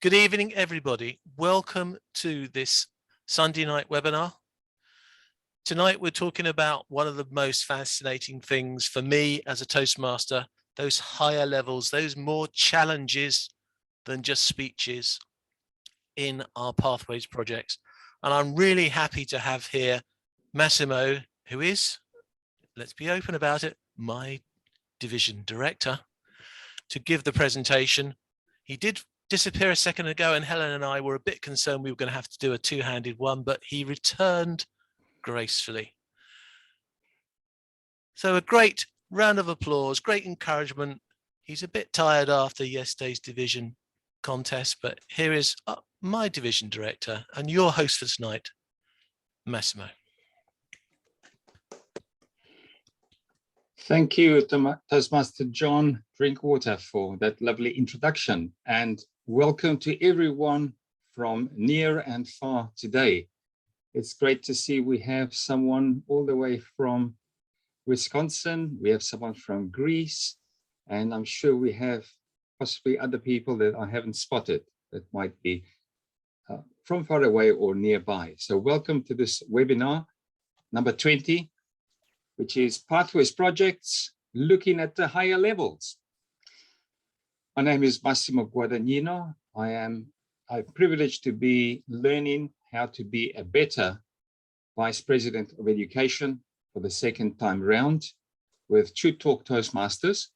Good evening, everybody. Welcome to this Sunday night webinar. Tonight, we're talking about one of the most fascinating things for me as a Toastmaster, those higher levels, those more challenges than just speeches in our Pathways projects. And I'm really happy to have here Massimo, who is, let's be open about it, my division director, to give the presentation. He did disappear a second ago, and Helen and I were a bit concerned we were going to have to do a two-handed one, but he returned gracefully. So a great round of applause, great encouragement. He's a bit tired after yesterday's division contest, but here is my division director and your host for tonight, Massimo. Thank you, Toastmaster John Drinkwater, for that lovely introduction, and welcome to everyone from near and far today. It's great to see we have someone all the way from Wisconsin, we have someone from Greece, and I'm sure we have possibly other people that I haven't spotted that might be from far away or nearby. So welcome to this webinar, number 20, which is Pathways Projects, looking at the higher levels. My name is Massimo Guadagnino. I'm privileged to be learning how to be a better Vice President of Education for the second time round with True Talk Toastmasters,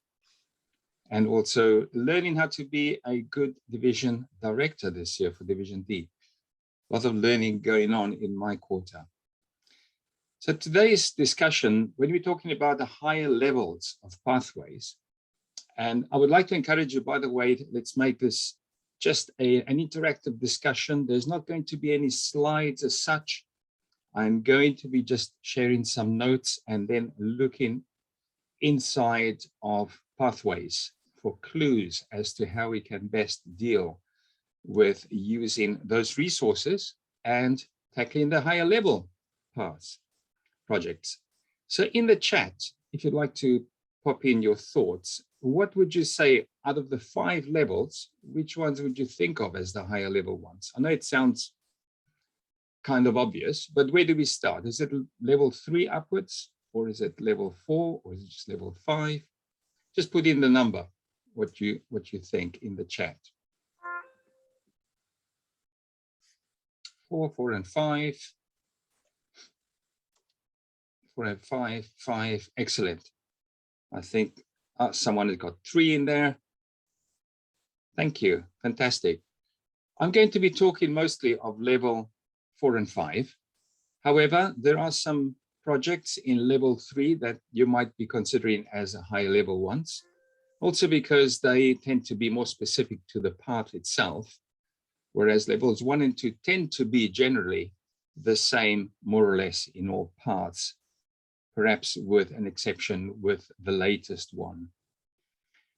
and also learning how to be a good division director this year for Division D. A lot of learning going on in my quarter. So today's discussion, when we're talking about the higher levels of pathways, and I would like to encourage you, by the way, let's make this just an interactive discussion. There's not going to be any slides as such. I'm going to be just sharing some notes and then looking inside of pathways for clues as to how we can best deal with using those resources and tackling the higher level paths. Projects. So in the chat, if you'd like to pop in your thoughts, what would you say out of the 5 levels, which ones would you think of as the higher level ones? I know it sounds kind of obvious, but where do we start? Is it level 3 upwards, or is it level 4, or is it just level 5? Just put in the number, what you think in the chat. 4, 4 and 5. 4 and 5, 5, excellent. I think someone has got 3 in there. Thank you, fantastic. I'm going to be talking mostly of level 4 and 5. However, there are some projects in level 3 that you might be considering as higher level ones, also because they tend to be more specific to the path itself, whereas levels 1 and 2 tend to be generally the same, more or less, in all paths, perhaps with an exception with the latest one.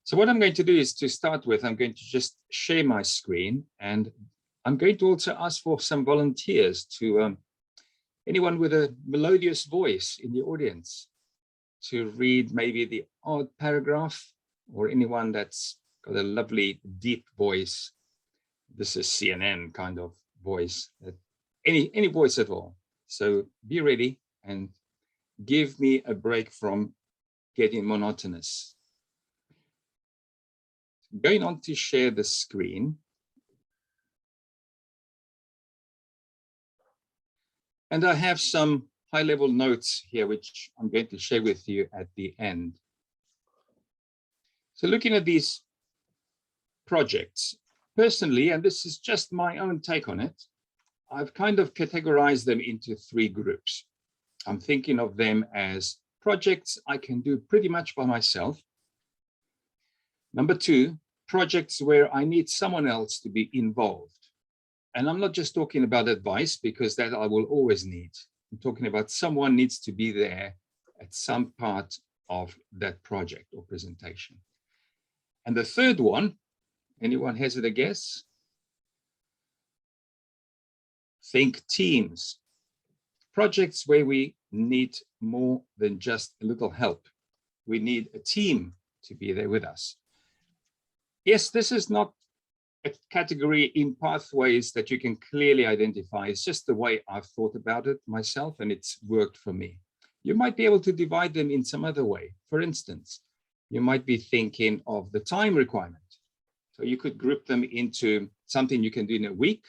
So what I'm going to do is to start with, I'm going to just share my screen, and I'm going to also ask for some volunteers to anyone with a melodious voice in the audience to read maybe the odd paragraph, or anyone that's got a lovely deep voice. This is CNN kind of voice, any voice at all. So be ready and give me a break from getting monotonous. Going on to share the screen. And I have some high-level notes here, which I'm going to share with you at the end. So looking at these projects, personally, and this is just my own take on it, I've kind of categorized them into 3 groups. I'm thinking of them as projects I can do pretty much by myself. Number 2, projects where I need someone else to be involved. And I'm not just talking about advice, because that I will always need. I'm talking about someone needs to be there at some part of that project or presentation. And the 3rd one, anyone hazard a guess? Think teams. Projects where we need more than just a little help. We need a team to be there with us. Yes, this is not a category in pathways that you can clearly identify. It's just the way I've thought about it myself, and it's worked for me. You might be able to divide them in some other way. For instance, you might be thinking of the time requirement. So you could group them into something you can do in a week,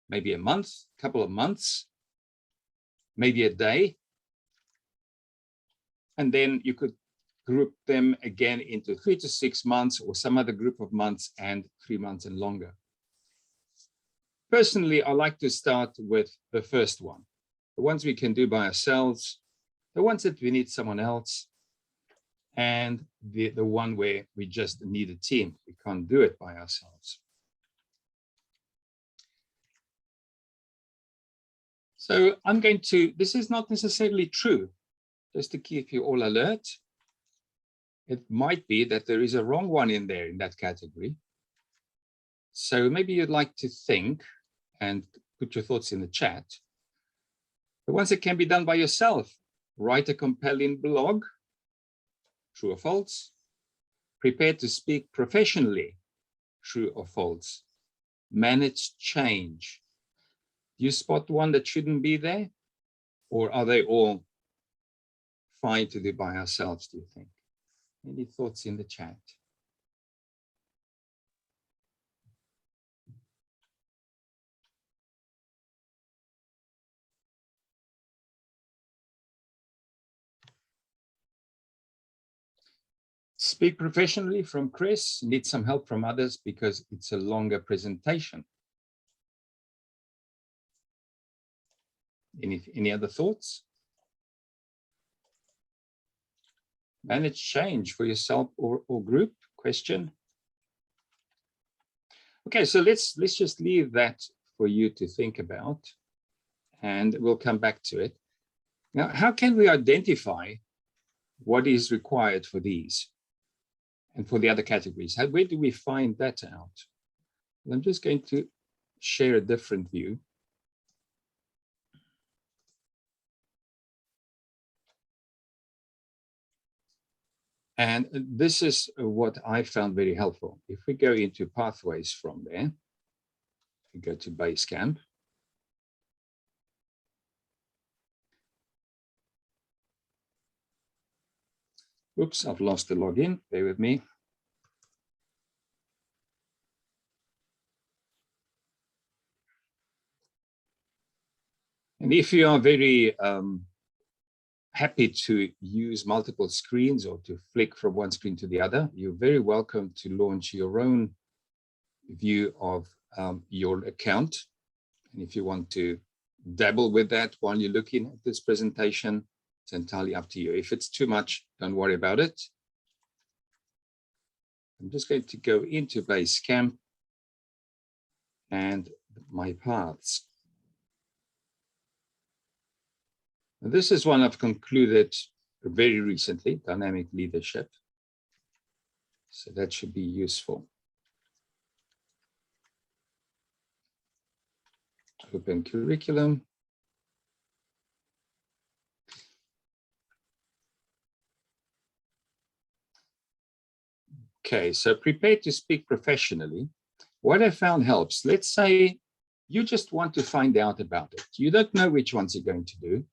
maybe a month, a couple of months, maybe a day. And then you could group them again into 3 to 6 months or some other group of months and 3 months and longer. Personally, I like to start with the first one, the ones we can do by ourselves, the ones that we need someone else, and the one where we just need a team. We can't do it by ourselves. So I'm going to, this is not necessarily true, just to keep you all alert. It might be that there is a wrong one in there in that category. So maybe you'd like to think and put your thoughts in the chat. The ones that can be done by yourself: write a compelling blog, true or false? Prepare to speak professionally, true or false? Manage change. Do you spot one that shouldn't be there? Or are they all fine to do by ourselves, do you think? Any thoughts in the chat? Speak professionally from Chris. Need some help from others because it's a longer presentation. Any other thoughts? Manage change for yourself or group? Question. Okay, so let's just leave that for you to think about, and we'll come back to it. Now, how can we identify what is required for these and for the other categories? Where do we find that out? And I'm just going to share a different view. And this is what I found very helpful. If we go into pathways from there, we go to Basecamp. Oops, I've lost the login. Bear with me. And if you are very happy to use multiple screens or to flick from one screen to the other, you're very welcome to launch your own view of your account. And if you want to dabble with that while you're looking at this presentation, it's entirely up to you. If it's too much, don't worry about it. I'm just going to go into Basecamp and my paths. This is one I've concluded very recently, dynamic leadership. So that should be useful. Open curriculum. Okay, so prepare to speak professionally. What I found helps. Let's say you just want to find out about it. You don't know which ones you're going to do.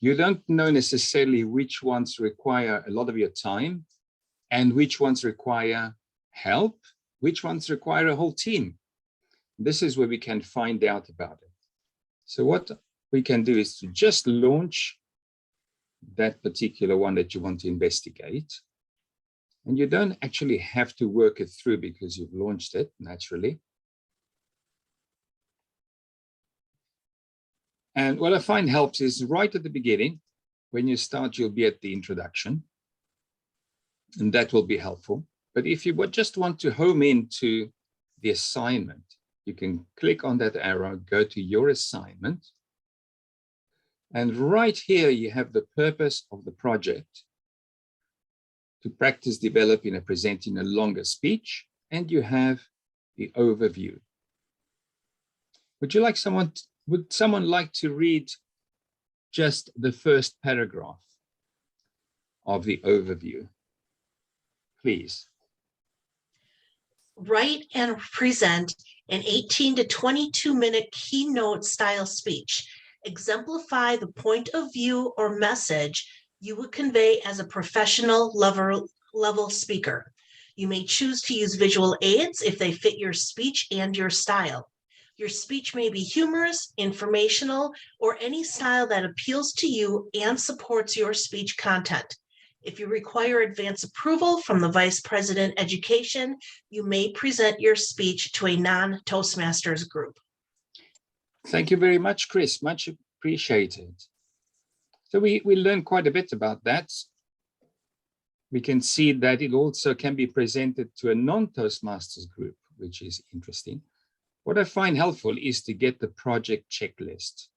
You don't know necessarily which ones require a lot of your time and which ones require help, which ones require a whole team. This is where we can find out about it. So what we can do is to just launch that particular one that you want to investigate. And you don't actually have to work it through because you've launched it naturally. And what I find helps is right at the beginning, when you start, you'll be at the introduction, and that will be helpful. But if you just want to home into the assignment, you can click on that arrow, go to your assignment. And right here, you have the purpose of the project: to practice developing and presenting a longer speech, and you have the overview. Would someone like to read just the first paragraph of the overview, please? Write and present an 18 to 22-minute keynote style speech. Exemplify the point of view or message you would convey as a professional level speaker. You may choose to use visual aids if they fit your speech and your style. Your speech may be humorous, informational, or any style that appeals to you and supports your speech content. If you require advance approval from the Vice President Education, you may present your speech to a non-Toastmasters group. Thank you very much, Chris. Much appreciated. So we learned quite a bit about that. We can see that it also can be presented to a non-Toastmasters group, which is interesting. What I find helpful is to get the project checklist.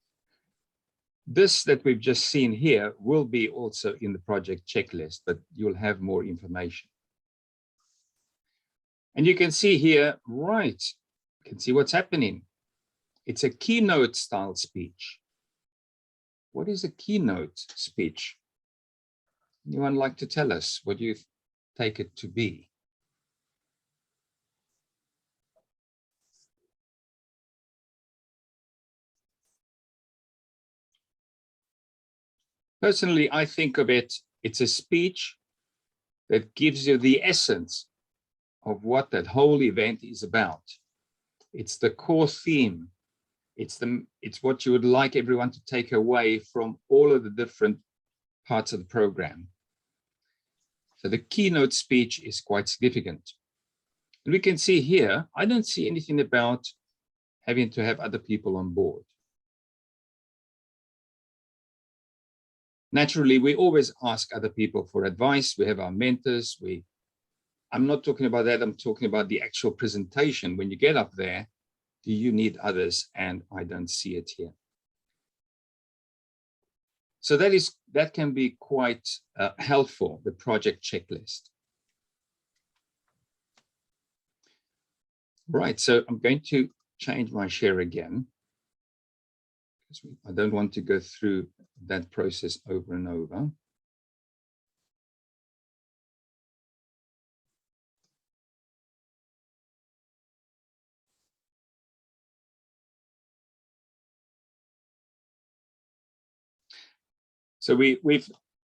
This that we've just seen here will be also in the project checklist, but you'll have more information. And you can see here, right, you can see what's happening. It's a keynote style speech. What is a keynote speech? Anyone like to tell us what you take it to be? Personally, I think of it, it's a speech that gives you the essence of what that whole event is about. It's the core theme. It's what you would like everyone to take away from all of the different parts of the program. So the keynote speech is quite significant. And we can see here, I don't see anything about having to have other people on board. Naturally, we always ask other people for advice. We have our mentors. I'm not talking about that. I'm talking about the actual presentation. When you get up there, do you need others? And I don't see it here. So that can be quite helpful, the project checklist. Right, so I'm going to change my share again, because I don't want to go through that process over and over. So we've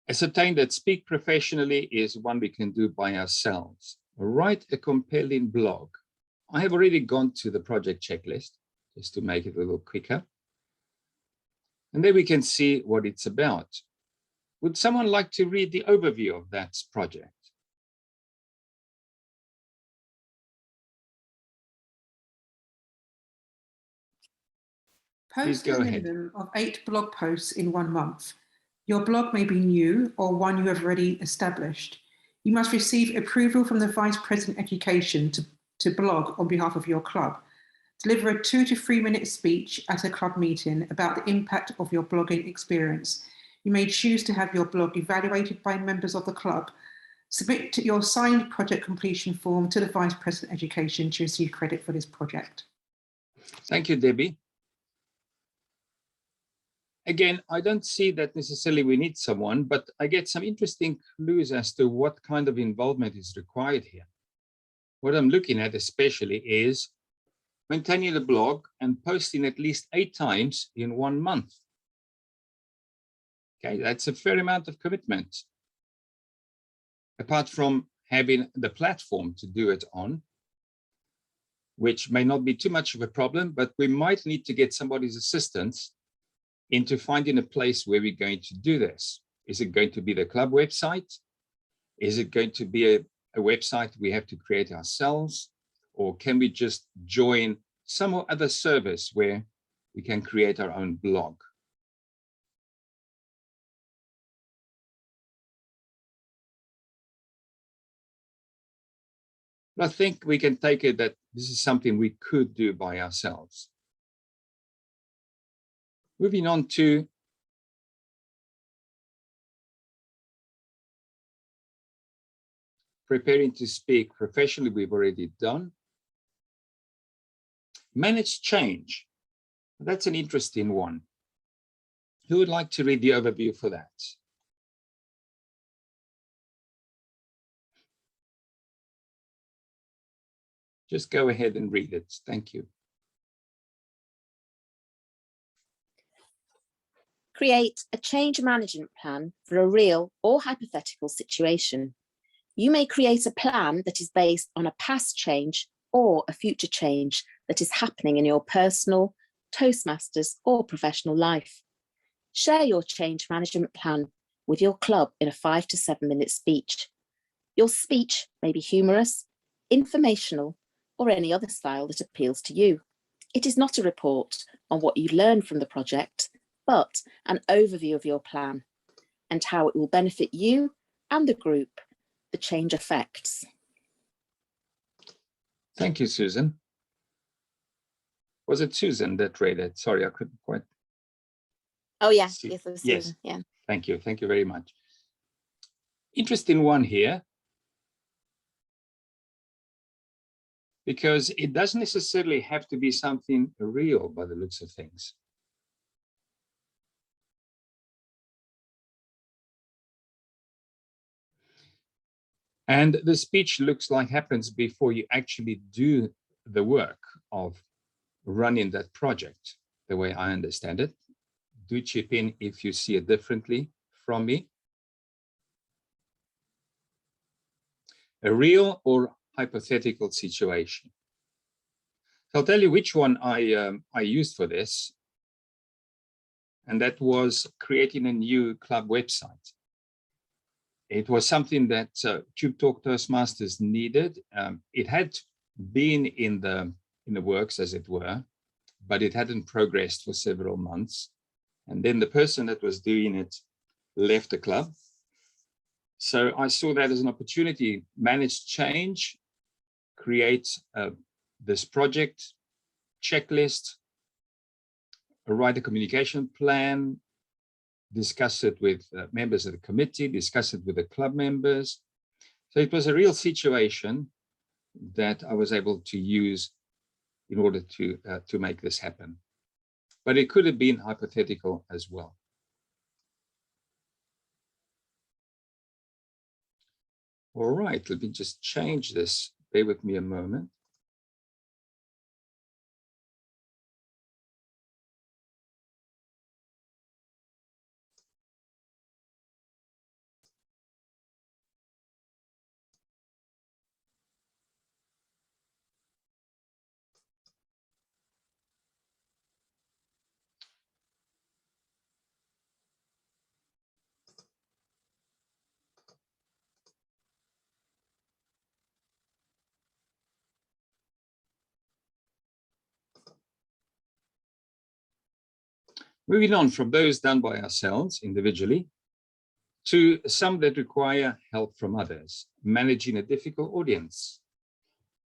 ascertained that speak professionally is one we can do by ourselves. Write a compelling blog. I have already gone to the project checklist just to make it a little quicker. And there we can see what it's about. Would someone like to read the overview of that project? Post a minimum of 8 blog posts in 1 month. Your blog may be new or one you have already established. You must receive approval from the Vice President Education to blog on behalf of your club. Deliver a 2 to 3 minute speech at a club meeting about the impact of your blogging experience. You may choose to have your blog evaluated by members of the club. Submit your signed project completion form to the Vice President Education to receive credit for this project. Thank you, Debbie. Again, I don't see that necessarily we need someone, but I get some interesting clues as to what kind of involvement is required here. What I'm looking at especially is maintaining the blog and posting at least 8 times in 1 month. Okay, that's a fair amount of commitment. Apart from having the platform to do it on, which may not be too much of a problem, but we might need to get somebody's assistance into finding a place where we're going to do this. Is it going to be the club website? Is it going to be a website we have to create ourselves? Or can we just join some other service where we can create our own blog? But I think we can take it that this is something we could do by ourselves. Moving on to preparing to speak professionally, we've already done. Manage change. That's an interesting one. Who would like to read the overview for that? Just go ahead and read it. Thank you. Create a change management plan for a real or hypothetical situation. You may create a plan that is based on a past change or a future change that is happening in your personal, Toastmasters, or professional life. Share your change management plan with your club in a 5 to 7 minute speech. Your speech may be humorous, informational, or any other style that appeals to you. It is not a report on what you learned from the project, but an overview of your plan and how it will benefit you and the group the change affects. Thank you, Susan. Was it Susan that read it? Sorry, I couldn't quite. Oh yeah, See. yes, it was Yes. Susan. Yeah. Thank you. Thank you very much. Interesting one here, because it doesn't necessarily have to be something real by the looks of things. And the speech looks like happens before you actually do the work of running that project, the way I understand it. Do chip in if you see it differently from me. A real or hypothetical situation. So I'll tell you which one I used for this, and that was creating a new club website. It was something that Tube Talk Toastmasters needed. It had been in the works, as it were, but it hadn't progressed for several months. And then the person that was doing it left the club. So I saw that as an opportunity, manage change, create this project checklist, write a communication plan, discuss it with members of the committee, discuss it with the club members. So it was a real situation that I was able to use in order to make this happen. But it could have been hypothetical as well. All right, let me just change this. Bear with me a moment. Moving on from those done by ourselves individually to some that require help from others, managing a difficult audience,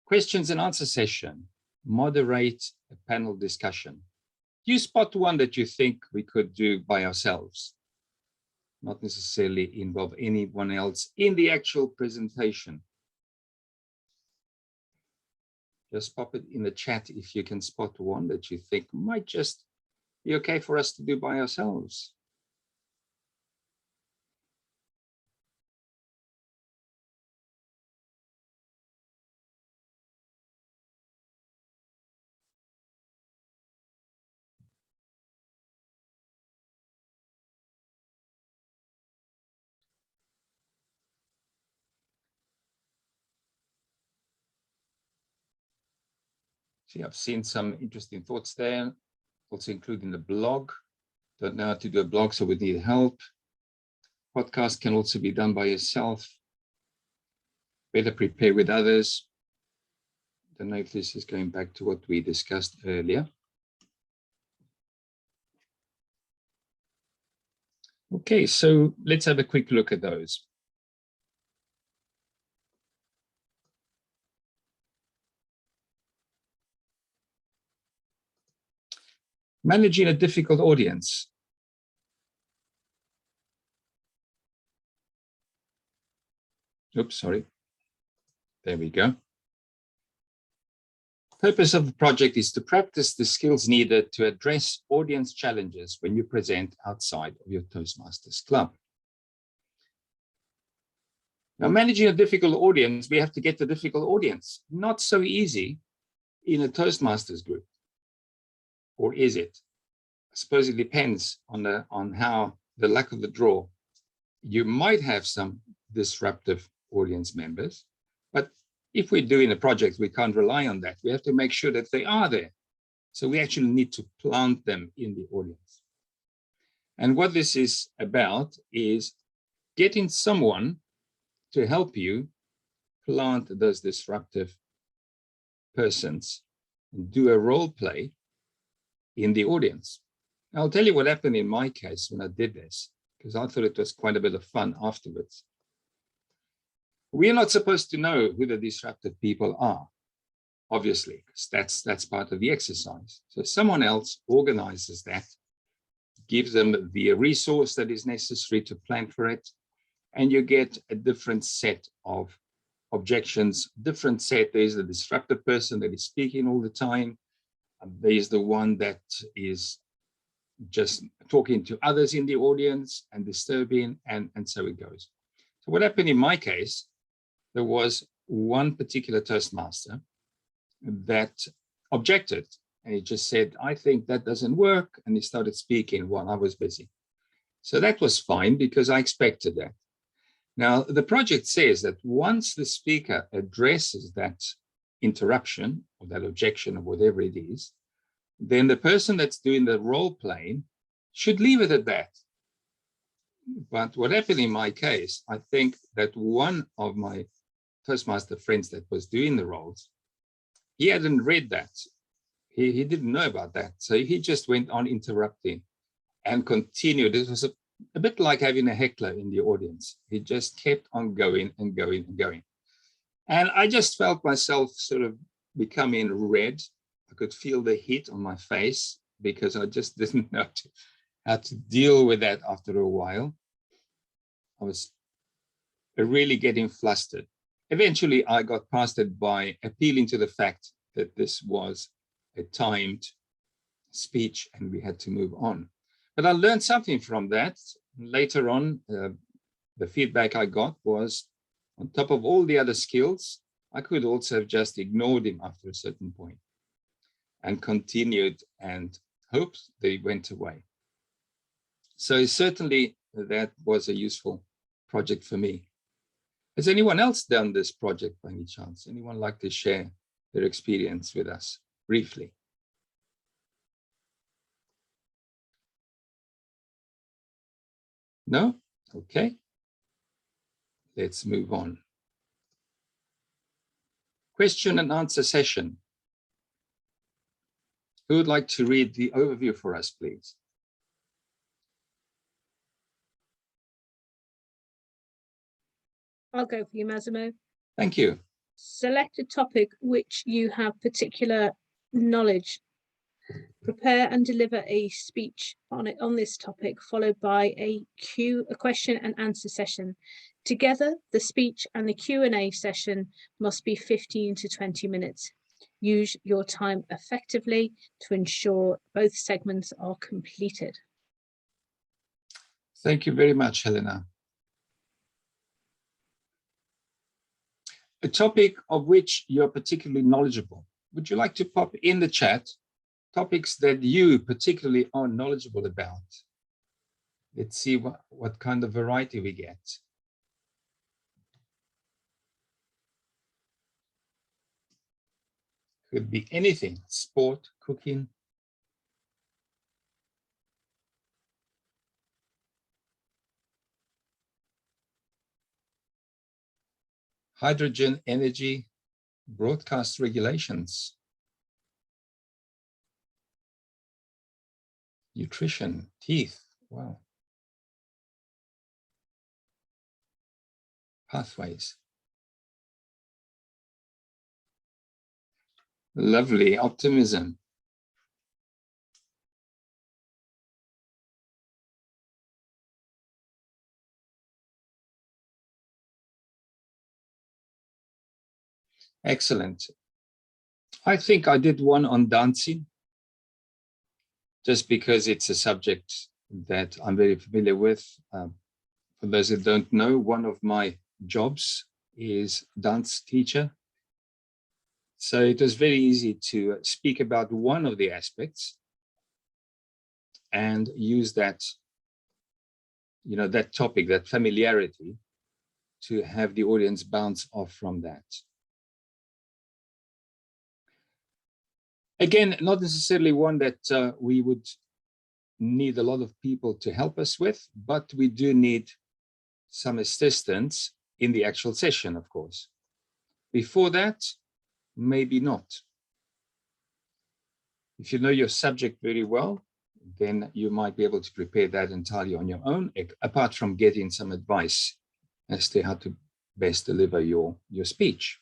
questions and answer session, moderate a panel discussion. You spot one that you think we could do by ourselves, not necessarily involve anyone else in the actual presentation. Just pop it in the chat if you can spot one that you think might just be okay for us to do by ourselves. See, I've seen some interesting thoughts there, also including the blog. Don't know how to do a blog, so we need help. Podcast can also be done by yourself. Better prepare with others. Don't know if this is going back to what we discussed earlier. Okay, so let's have a quick look at those. Managing a difficult audience. Oops, sorry. There we go. Purpose of the project is to practice the skills needed to address audience challenges when you present outside of your Toastmasters club. Now, managing a difficult audience, we have to get the difficult audience. Not so easy in a Toastmasters group. Or is it? I suppose it depends on how the luck of the draw. You might have some disruptive audience members, but if we're doing a project, we can't rely on that. We have to make sure that they are there. So we actually need to plant them in the audience. And what this is about is getting someone to help you plant those disruptive persons and do a role play in the audience. I'll tell you what happened in my case when I did this, because I thought it was quite a bit of fun afterwards. We are not supposed to know who the disruptive people are, obviously, because that's part of the exercise. So someone else organizes that, gives them the resource that is necessary to plan for it, and you get a different set of objections, different set. There's the disruptive person that is speaking all the time. There's the one that is just talking to others in the audience and disturbing, and so it goes. So what happened in my case, there was one particular Toastmaster that objected, and he just said, I think that doesn't work, and he started speaking while I was busy. So that was fine because I expected that. Now, the project says that once the speaker addresses that interruption or that objection or whatever it is, then the person that's doing the role playing should leave it at that. But what happened in my case, I think that one of my Toastmaster friends that was doing the roles, he hadn't read that. He didn't know about that. So he just went on interrupting and continued. It was a bit like having a heckler in the audience. He just kept on going and going and going. And I just felt myself sort of becoming red. I could feel the heat on my face because I just didn't know how to deal with that after a while. I was really getting flustered. Eventually, I got past it by appealing to the fact that this was a timed speech and we had to move on. But I learned something from that. Later on, the feedback I got was, on top of all the other skills, I could also have just ignored him after a certain point and continued and hoped they went away. So certainly that was a useful project for me. Has anyone else done this project by any chance? Anyone like to share their experience with us briefly? No? Okay. Let's move on. Question and answer session. Who would like to read the overview for us, please? I'll go for you, Massimo. Thank you. Select a topic which you have particular knowledge. Prepare and deliver a speech on this topic, followed by a question and answer session. Together, the speech and the Q&A session must be 15 to 20 minutes. Use your time effectively to ensure both segments are completed. Thank you very much, Helena. A topic of which you're particularly knowledgeable. Would you like to pop in the chat topics that you particularly are knowledgeable about? Let's see what kind of variety we get. Could be anything, sport, cooking. Hydrogen, energy, broadcast regulations, nutrition, teeth, wow. Pathways. Lovely, optimism. Excellent. I think I did one on dancing, just because it's a subject that I'm very familiar with. For those that don't know, one of my jobs is dance teacher. So it was very easy to speak about one of the aspects and use that, that topic, that familiarity, to have the audience bounce off from that. Again, not necessarily one that we would need a lot of people to help us with, but we do need some assistance in the actual session, of course. Before that, maybe not. If you know your subject very well, then you might be able to prepare that entirely on your own, apart from getting some advice as to how to best deliver your speech.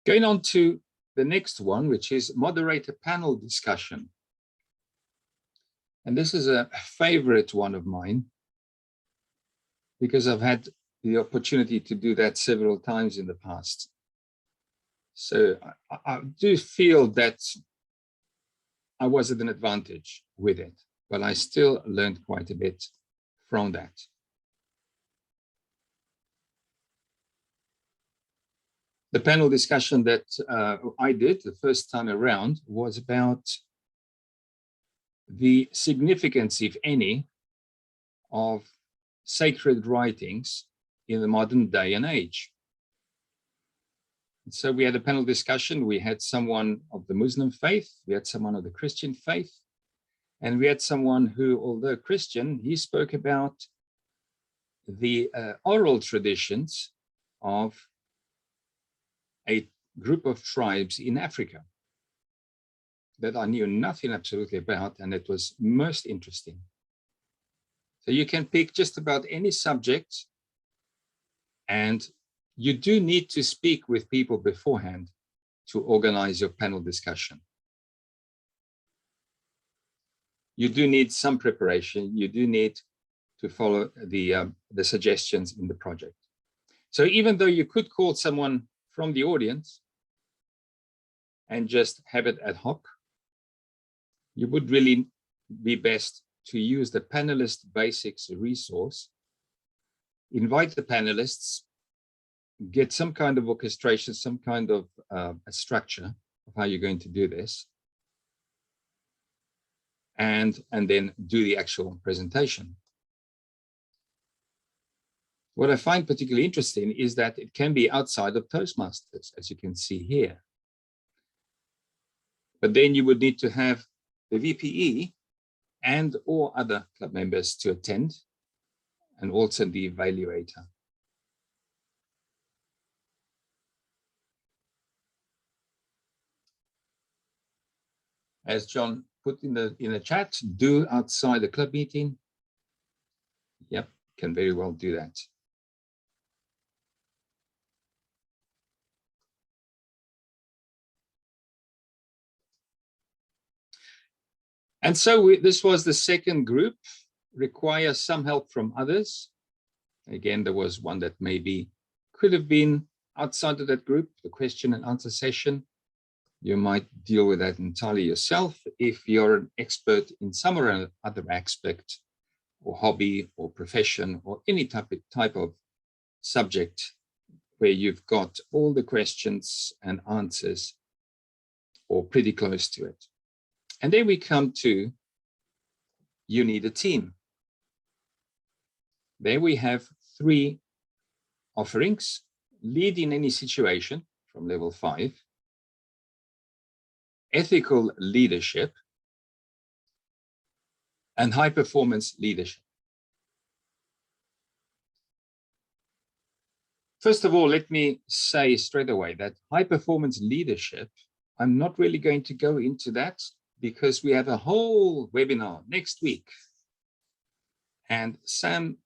Going on to the next one, which is moderator panel discussion. And this is a favorite one of mine, because I've had the opportunity to do that several times in the past. So I do feel that I was at an advantage with it, but I still learned quite a bit from that. The panel discussion that I did the first time around was about the significance, if any, of sacred writings in the modern day and age. So we had a panel discussion. We had someone of the Muslim faith, we had someone of the Christian faith, and we had someone who, although Christian, he spoke about the oral traditions of a group of tribes in Africa that I knew nothing absolutely about, and it was most interesting. So you can pick just about any subject, and you do need to speak with people beforehand to organize your panel discussion. You do need some preparation. You do need to follow the suggestions in the project. So even though you could call someone from the audience and just have it ad hoc, you would really be best to use the panelist basics resource, invite the panelists, get some kind of orchestration, some kind of a structure of how you're going to do this, and then do the actual presentation. What I find particularly interesting is that it can be outside of Toastmasters, as you can see here. But then you would need to have the VPE and or other club members to attend, and also the evaluator. As John put in the chat, do outside the club meeting. Yep, can very well do that. And so this was the second group, require some help from others. Again, there was one that maybe could have been outside of that group, the question and answer session. You might deal with that entirely yourself if you're an expert in some or other aspect or hobby or profession or any type of subject where you've got all the questions and answers or pretty close to it. And then we come to, you need a team. There we have 3 offerings: lead in any situation from level 5, ethical leadership, and high performance leadership. First of all, let me say straight away that high performance leadership, I'm not really going to go into that because we have a whole webinar next week. And Sam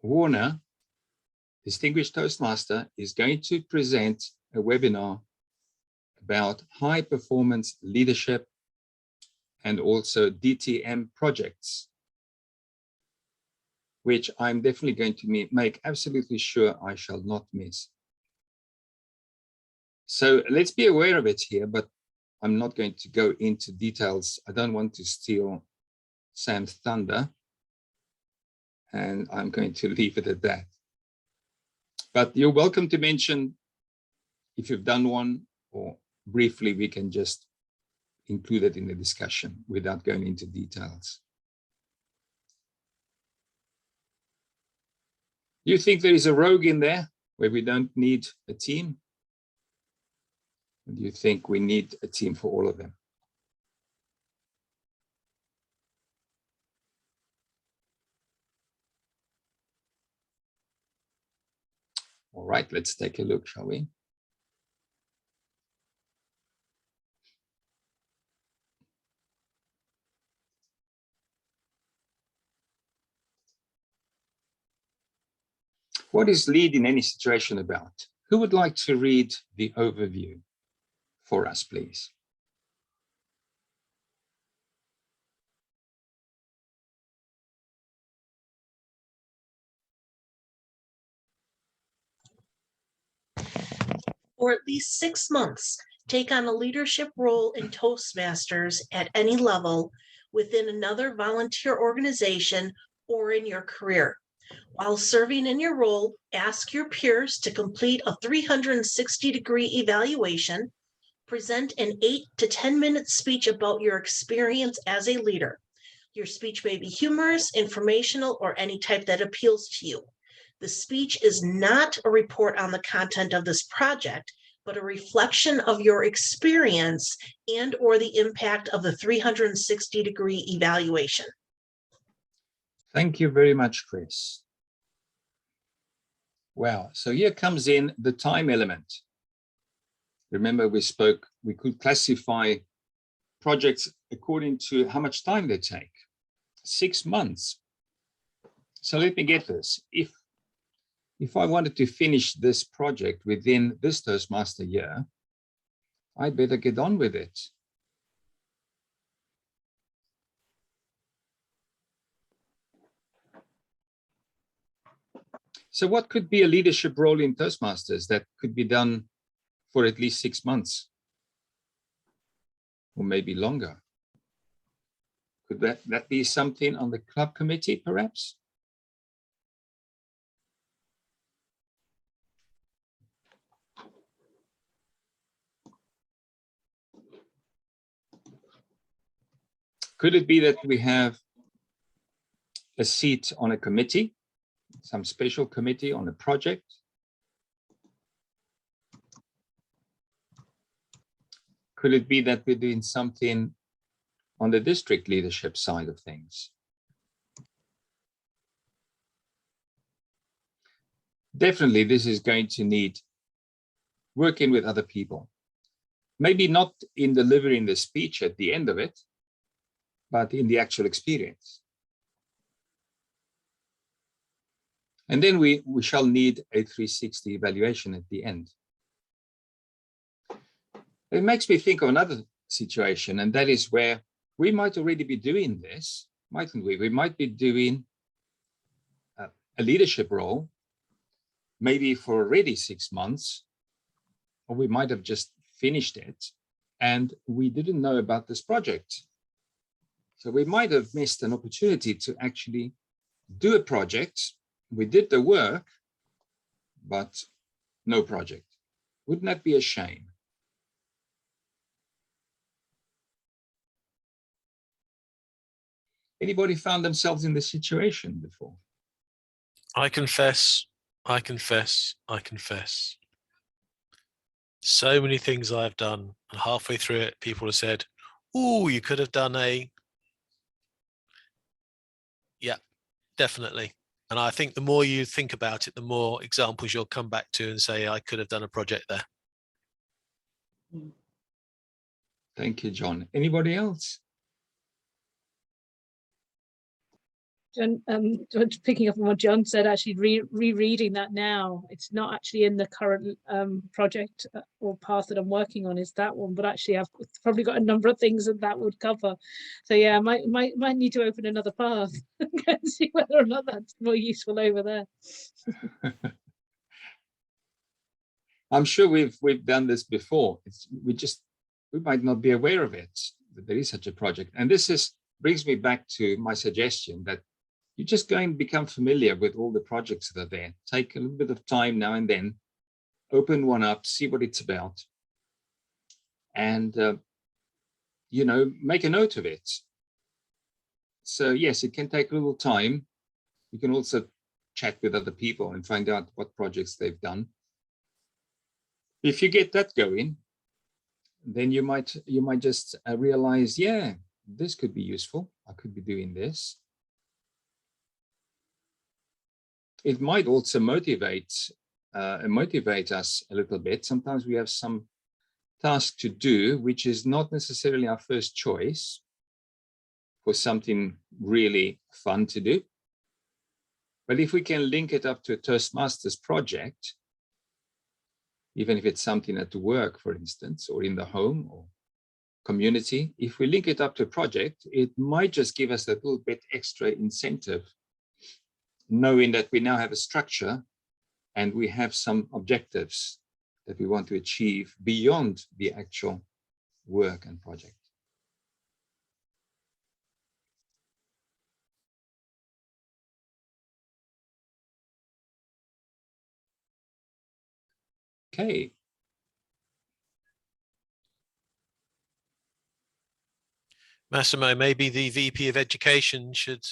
Warner, Distinguished Toastmaster, is going to present a webinar about high performance leadership and also DTM projects, which I'm definitely going to make absolutely sure I shall not miss. So let's be aware of it here, but I'm not going to go into details. I don't want to steal Sam's thunder. And I'm going to leave it at that. But you're welcome to mention if you've done one, or briefly, we can just include it in the discussion without going into details. You think there is a rogue in there where we don't need a team? Or do you think we need a team for all of them? All right, let's take a look, shall we? What is lead in any situation about? Who would like to read the overview for us, please? For at least 6 months, take on a leadership role in Toastmasters at any level within another volunteer organization or in your career. While serving in your role, ask your peers to complete a 360-degree evaluation, present an 8 to 10-minute speech about your experience as a leader. Your speech may be humorous, informational, or any type that appeals to you. The speech is not a report on the content of this project, but a reflection of your experience and or the impact of the 360-degree evaluation. Thank you very much, Chris. Wow, so here comes in the time element. Remember, we could classify projects according to how much time they take. 6 months. So let me get this. If I wanted to finish this project within this Toastmaster year, I better get on with it. So what could be a leadership role in Toastmasters that could be done for at least 6 months? Or maybe longer? Could that be something on the club committee, perhaps? Could it be that we have a seat on a committee, some special committee on a project? Could it be that we're doing something on the district leadership side of things? Definitely, this is going to need working with other people. Maybe not in delivering the speech at the end of it, but in the actual experience. And then we shall need a 360 evaluation at the end. It makes me think of another situation, and that is where we might already be doing this, mightn't we? We might be doing a leadership role, maybe for already 6 months, or we might have just finished it, and we didn't know about this project. So we might have missed an opportunity to actually do a project. We did the work, but no project. Wouldn't that be a shame? Anybody found themselves in this situation before? I confess, I confess, I confess. So many things I've done, and halfway through it, people have said, "Oh, you could have done a..." Yeah, definitely. And I think the more you think about it, the more examples you'll come back to and say, I could have done a project there. Thank you, John. Anybody else? John, picking up on what John said, actually rereading that now, it's not actually in the current project or path that I'm working on is that one, but actually I've probably got a number of things that would cover. So yeah, I might need to open another path and see whether or not that's more useful over there. I'm sure we've done this before. We might not be aware of it, that there is such a project. And this brings me back to my suggestion that you just go and become familiar with all the projects that are there. Take a little bit of time now and then, open one up, see what it's about, and you know, make a note of it. So yes, it can take a little time. You can also chat with other people and find out what projects they've done. If you get that going, then you might just realize, yeah, this could be useful. I could be doing this. It might also motivate us a little bit. Sometimes we have some task to do, which is not necessarily our first choice for something really fun to do. But if we can link it up to a Toastmasters project, even if it's something at work, for instance, or in the home or community, if we link it up to a project, it might just give us a little bit extra incentive, knowing that we now have a structure and we have some objectives that we want to achieve beyond the actual work and project. Okay. Massimo, maybe the VP of Education should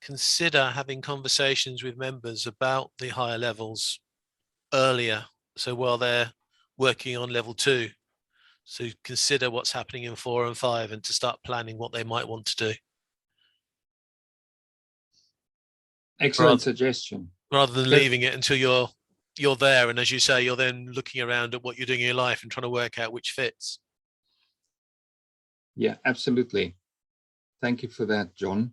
consider having conversations with members about the higher levels earlier. So while they're working on level 2, so consider what's happening in 4 and 5 and to start planning what they might want to do. Excellent suggestion. Rather than leaving it until you're there. And as you say, you're then looking around at what you're doing in your life and trying to work out which fits. Yeah, absolutely. Thank you for that, John.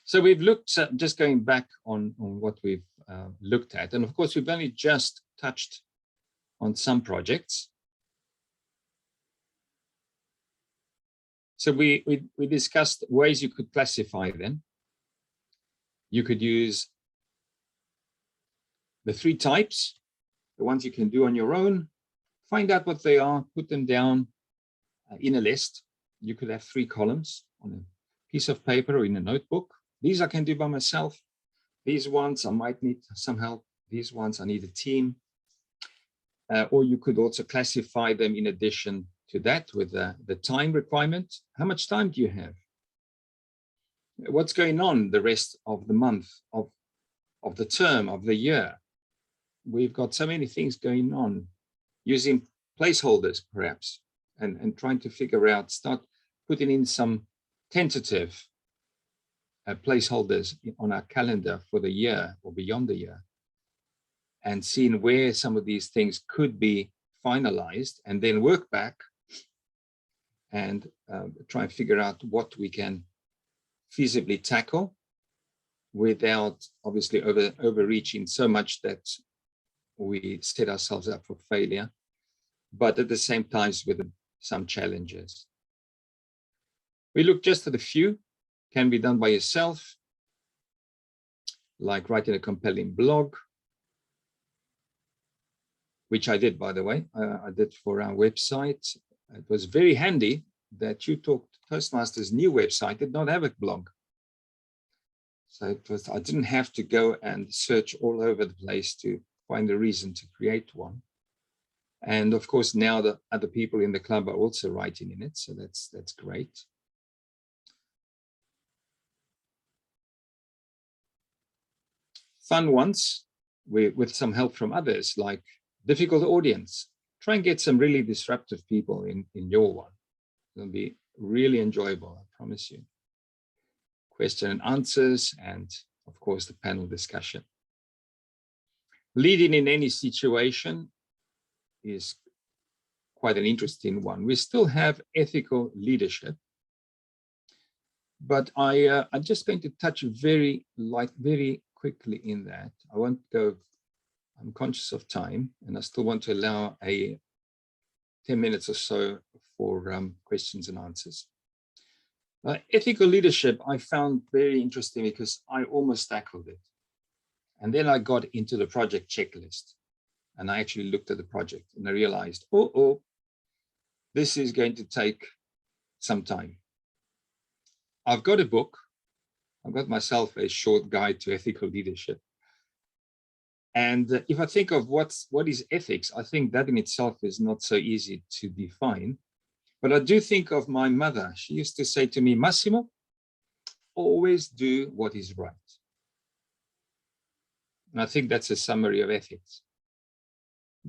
So we've looked at, just going back on what we've looked at, and of course we've only just touched on some projects. So we discussed ways you could classify them. You could use the 3 types, the ones you can do on your own, find out what they are, put them down in a list. You could have 3 columns on a piece of paper or in a notebook. These I can do by myself. These ones I might need some help. These ones I need a team. Or you could also classify them in addition to that with the time requirement. How much time do you have? What's going on the rest of the month, of the term, of the year? We've got so many things going on. Using placeholders perhaps, and trying to figure out, start putting in some tentative placeholders on our calendar for the year or beyond the year, and seeing where some of these things could be finalized, and then work back and try and figure out what we can feasibly tackle without obviously overreaching so much that we set ourselves up for failure, but at the same time with some challenges. We look just at a few. Can be done by yourself, like writing a compelling blog, which I did, by the way. I did for our website. It was very handy that Toastmasters' new website did not have a blog. So I didn't have to go and search all over the place to find a reason to create one. And of course, now the other people in the club are also writing in it. So that's great. Fun ones with some help from others, like difficult audience. Try and get some really disruptive people in your one. It'll be really enjoyable, I promise you. Question and answers, and of course the panel discussion. Leading in any situation is quite an interesting one. We still have ethical leadership, but I'm just going to touch very quickly in that. I won't go, I'm conscious of time, and I still want to allow 10 minutes or so for questions and answers. Ethical leadership I found very interesting because I almost tackled it. And then I got into the project checklist, and I actually looked at the project and I realized, this is going to take some time. I've got a book. I've got myself a short guide to ethical leadership. And if I think of what is ethics, I think that in itself is not so easy to define. But I do think of my mother. She used to say to me, Massimo, always do what is right. And I think that's a summary of ethics.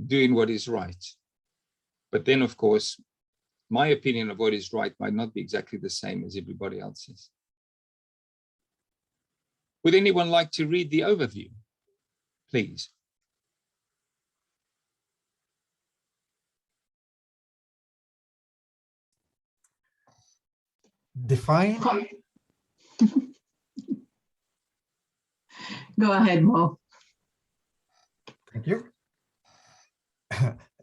Doing what is right. But then, of course, my opinion of what is right might not be exactly the same as everybody else's. Would anyone like to read the overview, please? Define. Go ahead, Mo. Thank you.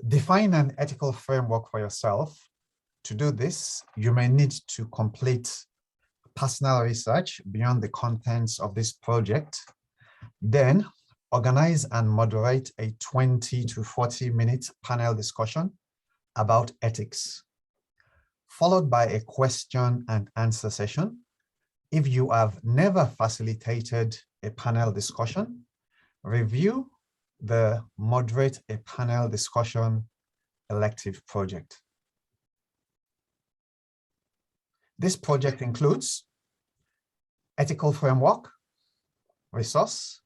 Define an ethical framework for yourself. To do this, you may need to complete personal research beyond the contents of this project. Then organize and moderate a 20 to 40-minute panel discussion about ethics, followed by a question and answer session. If you have never facilitated a panel discussion, review the Moderate a Panel Discussion elective project. This project includes ethical framework, resource,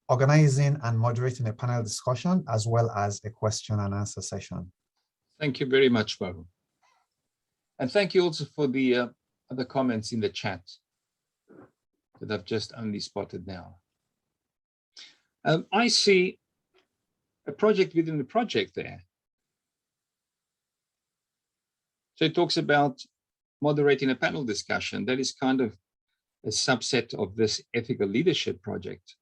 organizing and moderating a panel discussion, as well as a question and answer session. Thank you very much, Mo. And thank you also for the other comments in the chat that I've just only spotted now. I see a project within the project there. So it talks about moderating a panel discussion. That is kind of a subset of this ethical leadership project.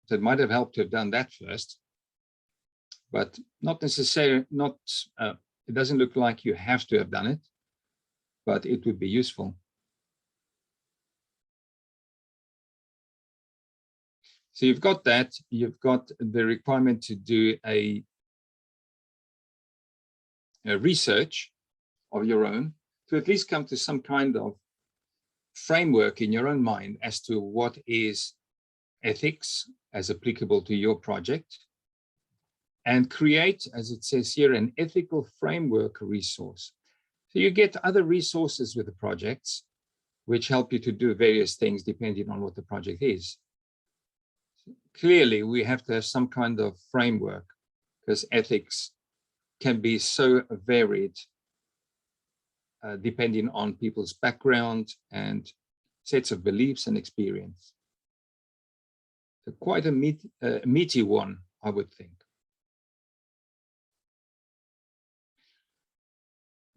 So it might have helped to have done that first, but not necessarily, it doesn't look like you have to have done it, but it would be useful. So you've got that, you've got the requirement to do a research of your own, to at least come to some kind of framework in your own mind as to what is ethics as applicable to your project, and create, as it says here, an ethical framework resource. So you get other resources with the projects, which help you to do various things depending on what the project is. Clearly, we have to have some kind of framework because ethics can be so varied depending on people's background and sets of beliefs and experience. So quite a meaty one, I would think.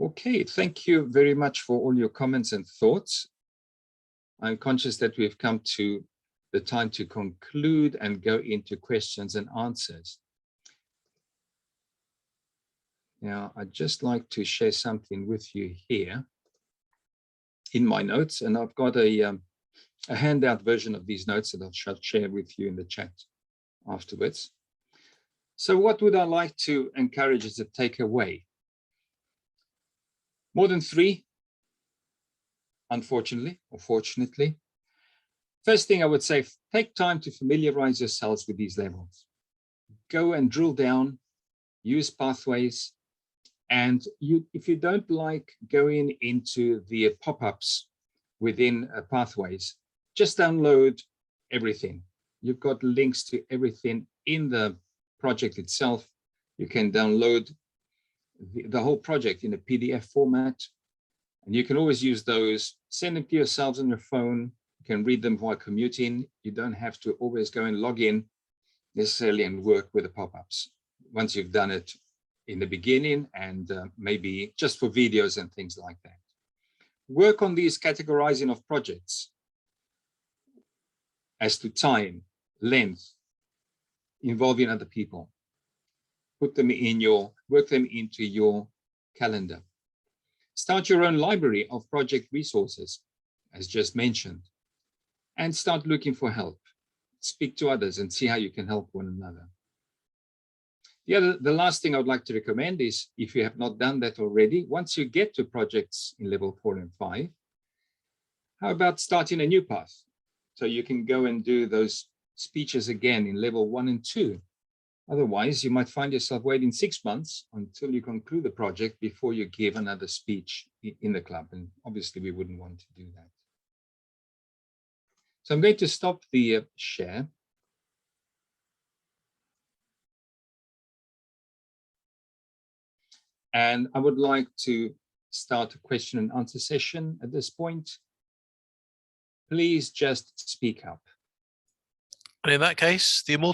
Okay, thank you very much for all your comments and thoughts. I'm conscious that we've come to the time to conclude and go into questions and answers. Now, I'd just like to share something with you here in my notes, and I've got a handout version of these notes that I shall share with you in the chat afterwards. So what would I like to encourage as a takeaway? More than 3, unfortunately, or fortunately. First thing I would say, take time to familiarize yourselves with these levels. Go and drill down, use pathways, and if you don't like going into the pop-ups within pathways, just download everything. You've got links to everything in the project itself. You can download the whole project in a PDF format, and you can always use those, send them to yourselves on your phone. You can read them while commuting. You don't have to always go and log in necessarily and work with the pop-ups once you've done it in the beginning, and maybe just for videos and things like that. Work on these categorizing of projects as to time, length, involving other people. Put them in work them into your calendar. Start your own library of project resources, as just mentioned, and start looking for help. Speak to others and see how you can help one another. The last thing I would like to recommend is, if you have not done that already, once you get to projects in level 4 and 5, How about starting a new path? So you can go and do those speeches again in level 1 and 2. Otherwise, you might find yourself waiting 6 months until you conclude the project before you give another speech in the club. And obviously, we wouldn't want to do that. So I'm going to stop the share. And I would like to start a question and answer session at this point. Please just speak up. And in that case, the immortal